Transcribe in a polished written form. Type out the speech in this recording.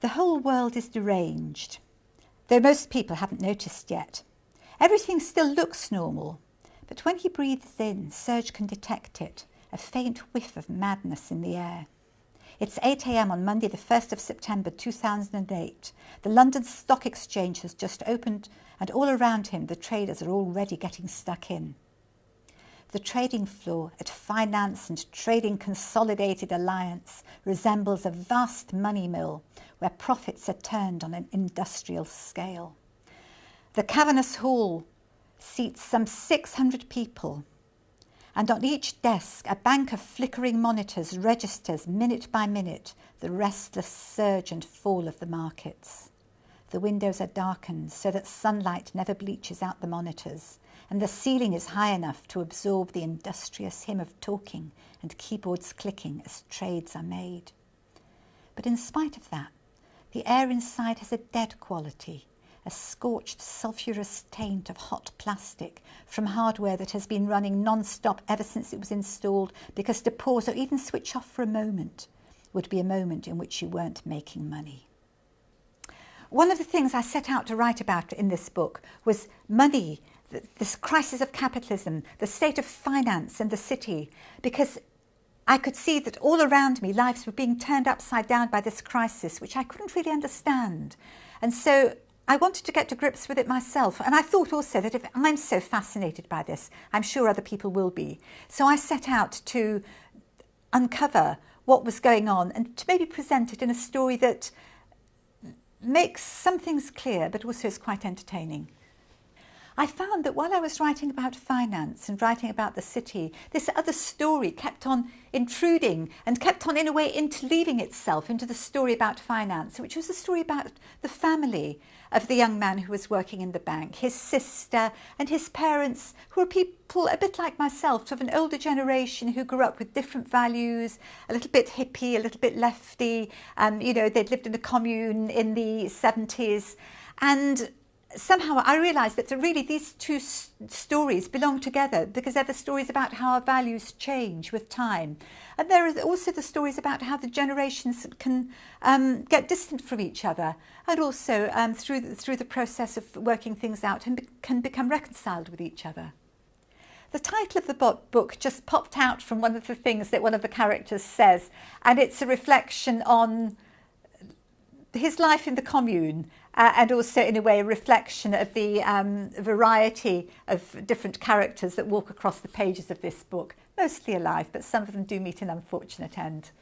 The whole world is deranged, though most people haven't noticed yet. Everything still looks normal, but when he breathes in, Serge can detect it, a faint whiff of madness in the air. It's 8 a.m. on Monday, the 1st of September 2008. The London Stock Exchange has just opened, and all around him the traders are already getting stuck in. The trading floor at Finance and Trading Consolidated Alliance resembles a vast money mill where profits are turned on an industrial scale. The cavernous hall seats some 600 people, and on each desk a bank of flickering monitors registers minute by minute the restless surge and fall of the markets. The windows are darkened so that sunlight never bleaches out the monitors, and the ceiling is high enough to absorb the industrious hymn of talking and keyboards clicking as trades are made. But in spite of that, the air inside has a dead quality, a scorched sulphurous taint of hot plastic from hardware that has been running non-stop ever since it was installed, because to pause or even switch off for a moment would be a moment in which you weren't making money. One of the things I set out to write about in this book was money, this crisis of capitalism, the state of finance in the city, because I could see that all around me lives were being turned upside down by this crisis, which I couldn't really understand. And so I wanted to get to grips with it myself. And I thought also that if I'm so fascinated by this, I'm sure other people will be. So I set out to uncover what was going on and to maybe present it in a story that makes some things clear, but also is quite entertaining. I found that while I was writing about finance and writing about the city, this other story kept on intruding and kept on, in a way, interleaving itself into the story about finance, which was a story about the family of the young man who was working in the bank, his sister and his parents, who were people a bit like myself, of an older generation who grew up with different values, a little bit hippie, a little bit lefty. They'd lived in a commune in the 70s. And somehow I realised that really these two stories belong together, because they're the stories about how our values change with time. And there are also the stories about how the generations can get distant from each other, and also through the process of working things out and can become reconciled with each other. The title of the book just popped out from one of the things that one of the characters says, and it's a reflection on his life in the commune, and also in a way a reflection of the variety of different characters that walk across the pages of this book, mostly alive, but some of them do meet an unfortunate end.